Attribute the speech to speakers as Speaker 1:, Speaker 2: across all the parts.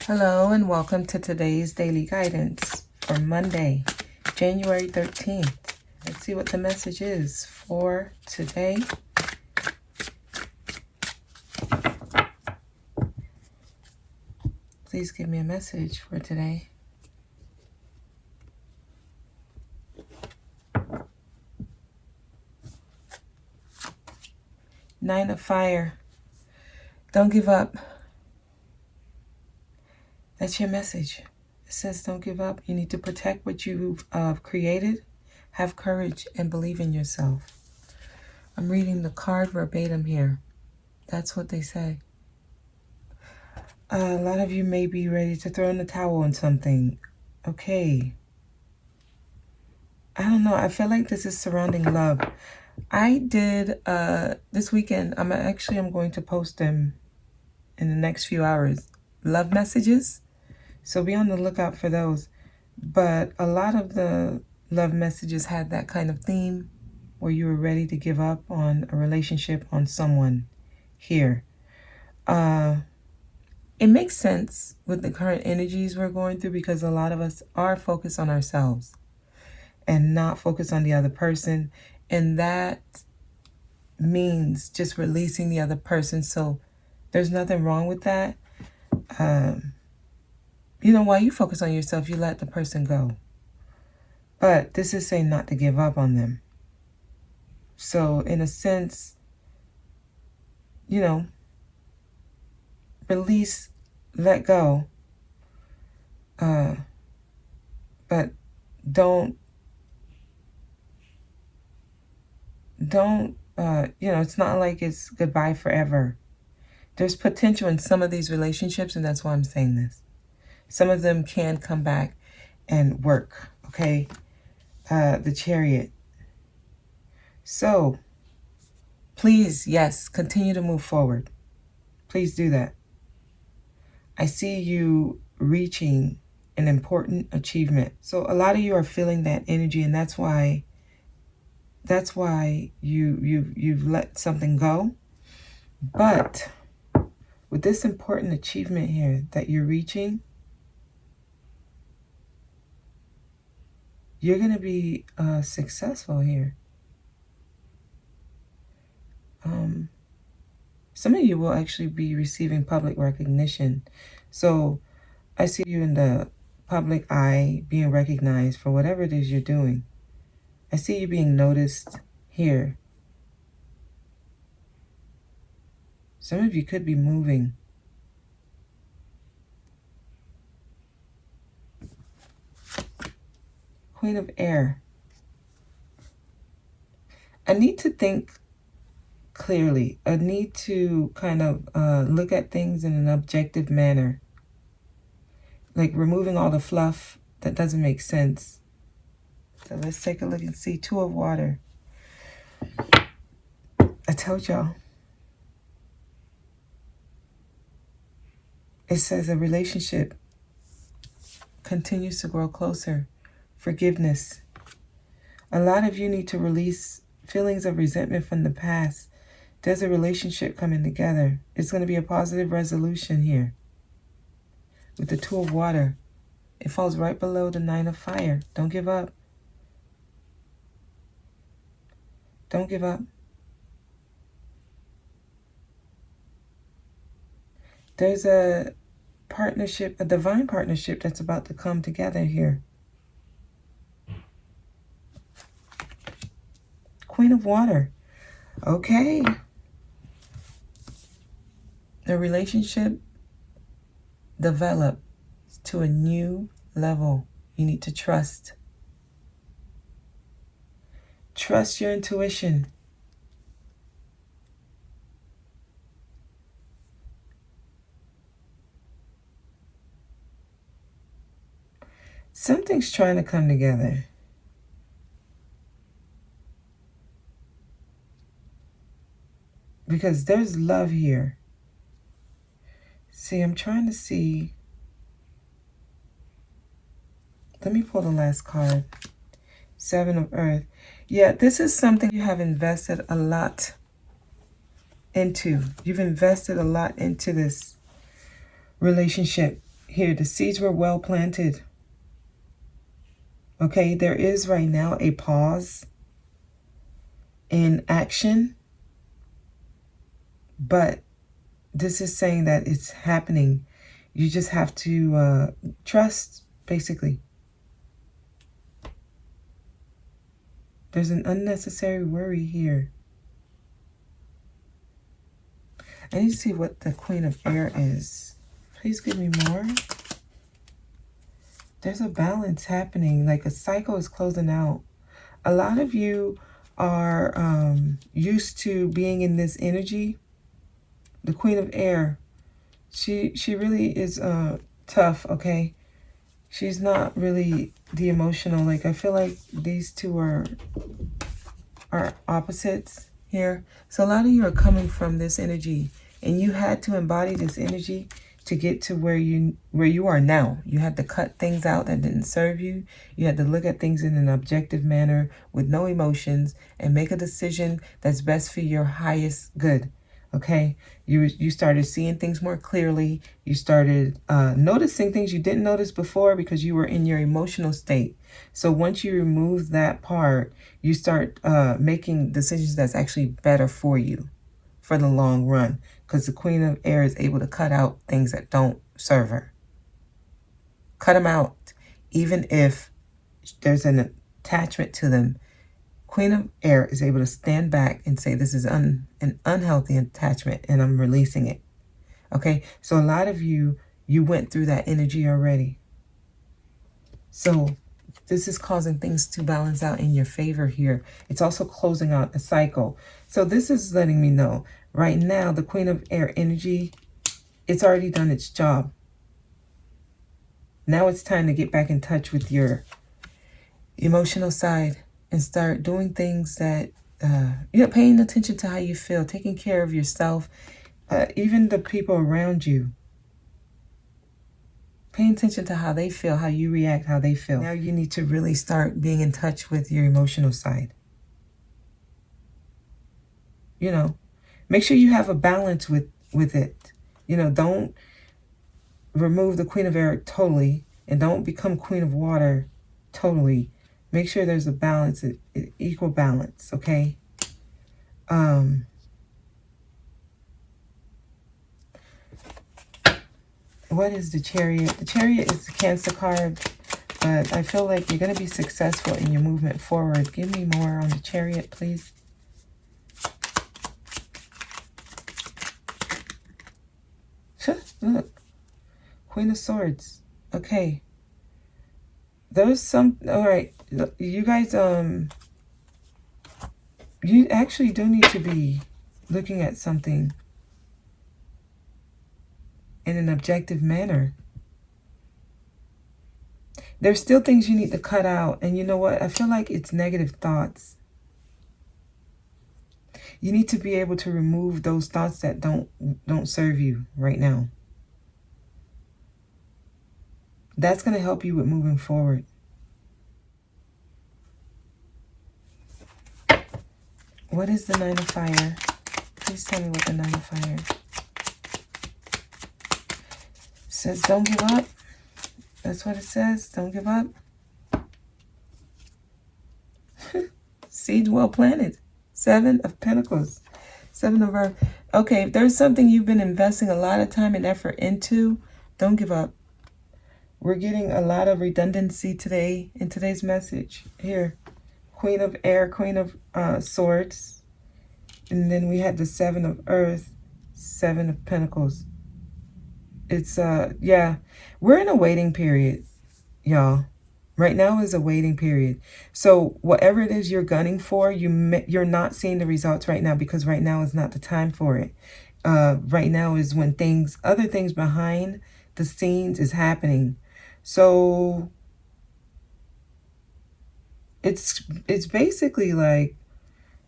Speaker 1: Hello and welcome to today's daily guidance for Monday, January 13th. Let's see what the message is for today. Please give me a message for today. Nine of Fire. Don't give up. That's your message. It says don't give up. You need to protect what you've created. Have courage and believe in yourself. I'm reading the card verbatim here. That's what they say. A lot of you may be ready to throw in the towel on something. Okay. I don't know. I feel like this is surrounding love. I did this weekend. I'm going to post them in the next few hours. Love messages. So be on the lookout for those. But a lot of the love messages had that kind of theme where you were ready to give up on a relationship, on someone here. It makes sense with the current energies we're going through because a lot of us are focused on ourselves and not focused on the other person. And that means just releasing the other person. So there's nothing wrong with that. While you focus on yourself, you let the person go. But this is saying not to give up on them. So in a sense, release, let go. But don't, it's not like it's goodbye forever. There's potential in some of these relationships, and that's why I'm saying this. Some of them can come back and work, okay? The Chariot. So, please, yes, continue to move forward. Please do that. I see you reaching an important achievement. So a lot of you are feeling that energy, and that's why you've let something go. But with this important achievement here that you're reaching, you're going to be successful here. Some of you will actually be receiving public recognition. So I see you in the public eye being recognized for whatever it is you're doing. I see you being noticed here. Some of you could be moving. Queen of Air. I need to think clearly. I need to kind of look at things in an objective manner. Like removing all the fluff that doesn't make sense. So let's take a look and see. Two of Water. I told y'all. It says a relationship continues to grow closer. Forgiveness. A lot of you need to release feelings of resentment from the past. There's a relationship coming together. It's going to be a positive resolution here. With the Two of Water, it falls right below the Nine of Fire. Don't give up. Don't give up. There's a partnership, a divine partnership that's about to come together here. Queen of Water. Okay. The relationship develops to a new level. You need to trust. Trust your intuition. Something's trying to come together. Because there's love here. See, I'm trying to see. Let me pull the last card. Seven of Earth. Yeah, this is something you have invested a lot into. You've invested a lot into this relationship. Here, the seeds were well planted. Okay, there is right now a pause in action, but this is saying that it's happening. You just have to trust, basically. There's an unnecessary worry here. I need to see what the Queen of Air is. Please give me more. There's a balance happening, like a cycle is closing out. A lot of you are used to being in this energy. The Queen of Air, she really is tough, okay? She's not really the emotional. Like, I feel like these two are opposites here. So a lot of you are coming from this energy, and you had to embody this energy to get to where you are now. You had to cut things out that didn't serve you. You had to look at things in an objective manner with no emotions and make a decision that's best for your highest good. Okay, you started seeing things more clearly. You started noticing things you didn't notice before because you were in your emotional state. So once you remove that part, you start making decisions that's actually better for you for the long run, because the Queen of Air is able to cut out things that don't serve her. Cut them out, even if there's an attachment to them. Queen of Air is able to stand back and say, this is an unhealthy attachment and I'm releasing it. Okay, so a lot of you went through that energy already. So this is causing things to balance out in your favor here. It's also closing out a cycle. So this is letting me know right now, the Queen of Air energy, it's already done its job. Now it's time to get back in touch with your emotional side and start doing things that, paying attention to how you feel, taking care of yourself, even the people around you. Paying attention to how they feel, how you react, how they feel. Now you need to really start being in touch with your emotional side. Make sure you have a balance with it. Don't remove the Queen of Air totally, and don't become Queen of Water totally. Make sure there's a balance, equal balance, okay? What is the Chariot? The Chariot is the Cancer card, but I feel like you're going to be successful in your movement forward. Give me more on the Chariot, please. Look, Queen of Swords. Okay. There's some, all right, you guys, you actually do need to be looking at something in an objective manner. There's still things you need to cut out. And you know what? I feel like it's negative thoughts. You need to be able to remove those thoughts that don't serve you right now. That's going to help you with moving forward. What is the Nine of Fire? Please tell me what the Nine of Fire says. Don't give up. That's what it says. Don't give up. Seeds well planted. Seven of Pentacles. Seven of Earth. Okay, if there's something you've been investing a lot of time and effort into, don't give up. We're getting a lot of redundancy today in today's message. Here, Queen of Air, Queen of Swords. And then we had the Seven of Earth, Seven of Pentacles. It's, yeah, we're in a waiting period, y'all. Right now is a waiting period. So whatever it is you're gunning for, you're not seeing the results right now because right now is not the time for it. Right now is when other things behind the scenes is happening. So it's basically like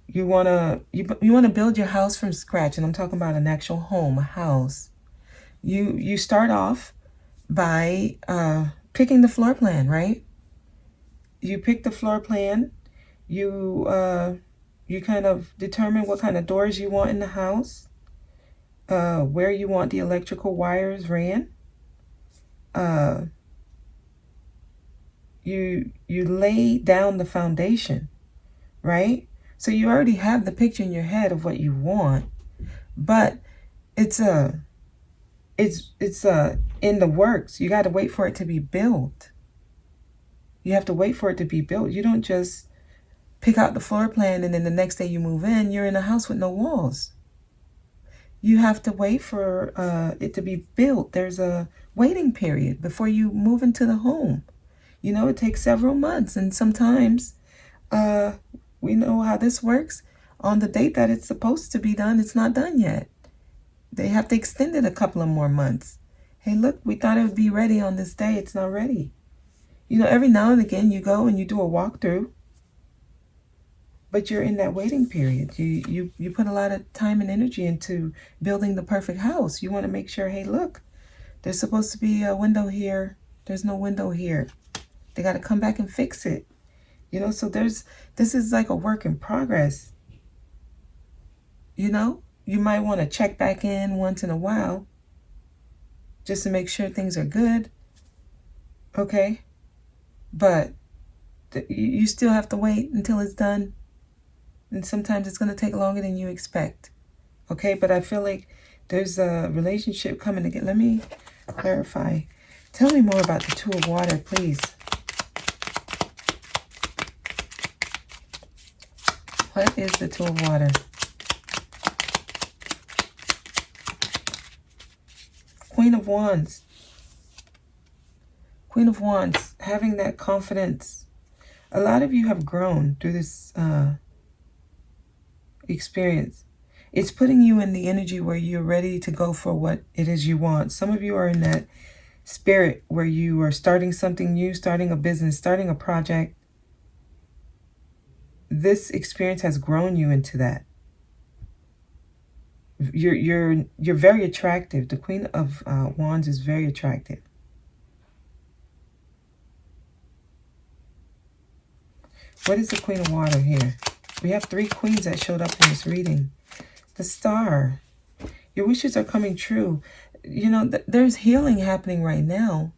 Speaker 1: you want to build your house from scratch, and I'm talking about an actual home, a house. You start off by picking the floor plan, right? You pick the floor plan. You kind of determine what kind of doors you want in the house, where you want the electrical wires ran. uh, you lay down the foundation, right? So you already have the picture in your head of what you want, but it's in the works. You got to wait for it to be built. You have to wait for it to be built. You don't just pick out the floor plan and then the next day you move in, you're in a house with no walls. You have to wait for it to be built. There's a waiting period before you move into the home. You know, it takes several months, and sometimes we know how this works. On the date that it's supposed to be done, it's not done yet. They have to extend it a couple of more months. Hey, look, we thought it would be ready on this day. It's not ready. You know, every now and again you go and you do a walkthrough, but you're in that waiting period. You put a lot of time and energy into building the perfect house. You want to make sure, hey, look, there's supposed to be a window here. There's no window here. They got to come back and fix it. You know, so this is like a work in progress. You know, you might want to check back in once in a while just to make sure things are good. Okay. But you still have to wait until it's done. And sometimes it's going to take longer than you expect. Okay. But I feel like there's a relationship coming together. Let me clarify. Tell me more about the Two of Water, please. What is the Two of Water? Queen of Wands. Queen of Wands, having that confidence. A lot of you have grown through this experience. It's putting you in the energy where you're ready to go for what it is you want. Some of you are in that spirit where you are starting something new, starting a business, starting a project. This experience has grown you into that. You're very attractive. The Queen of Wands is very attractive. What is the Queen of Water here? We have 3 queens that showed up in this reading. The Star. Your wishes are coming true. You know, there's healing happening right now.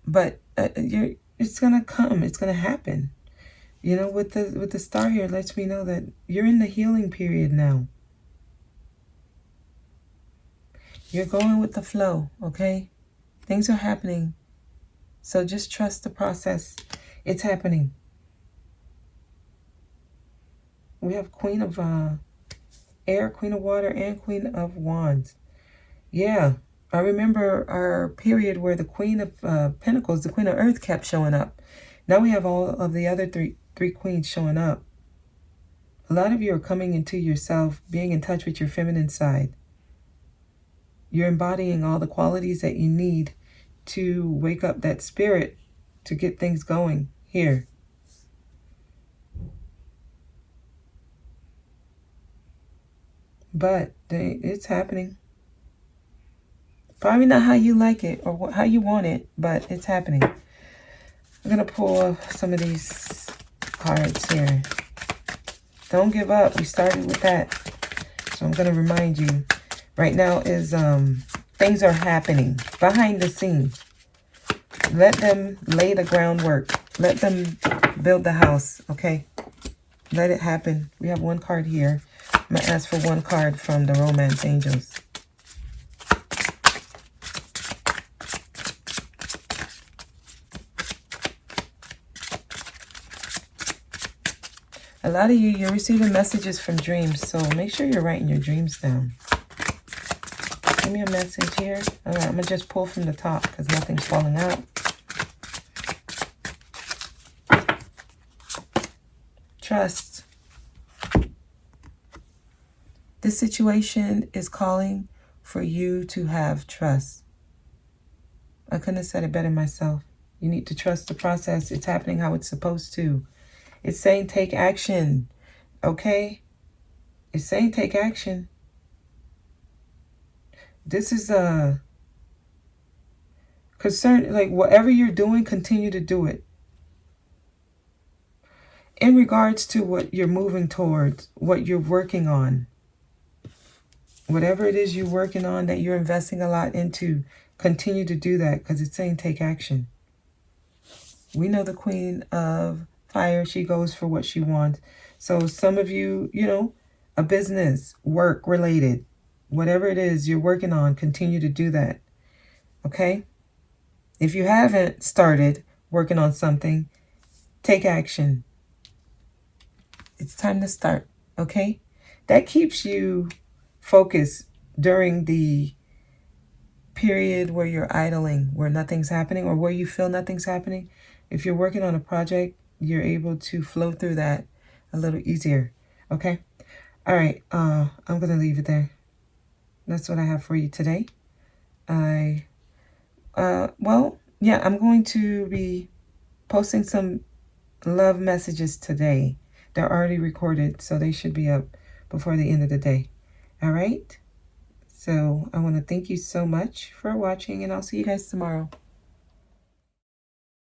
Speaker 1: But it's going to come. It's going to happen. You know, with the Star here, lets me know that you're in the healing period now. You're going with the flow, okay? Things are happening. So just trust the process. It's happening. We have Queen of Air, Queen of Water, and Queen of Wands. Yeah, I remember our period where the Queen of Pentacles, the Queen of Earth, kept showing up. Now we have all of the other three queens showing up. A lot of you are coming into yourself, being in touch with your feminine side. You're embodying all the qualities that you need to wake up that spirit to get things going here. But it's happening. Probably not how you like it or how you want it, but it's happening. I'm going to pull some of these cards here. Don't give up. We started with that. So I'm going to remind you. Right now is things are happening behind the scenes. Let them lay the groundwork. Let them build the house, okay? Let it happen. We have 1 card here. I'm going to ask for 1 card from the Romance Angels. A lot of you're receiving messages from dreams, so make sure you're writing your dreams down. Give me a message here. All right, I'm going to just pull from the top because nothing's falling out. Trust. This situation is calling for you to have trust. I couldn't have said it better myself. You need to trust the process. It's happening how it's supposed to. It's saying take action, okay? It's saying take action. This is a concern, like whatever you're doing, continue to do it. In regards to what you're moving towards, what you're working on, whatever it is you're working on that you're investing a lot into, Continue to do that because it's saying take action. We know the Queen of Fire. She goes for what she wants. So some of you, you know, a business, work related, whatever it is you're working on, continue to do that. Okay? If you haven't started working on something, take action. It's time to start. Okay? That keeps you focused during the period where you're idling, where nothing's happening, or where you feel nothing's happening. If you're working on a project, you're able to flow through that a little easier. Okay? All right. I'm going to leave it there. That's what I have for you today. Well, yeah, I'm going to be posting some love messages today. They're already recorded, so they should be up before the end of the day. All right? So I want to thank you so much for watching, and I'll see you guys tomorrow.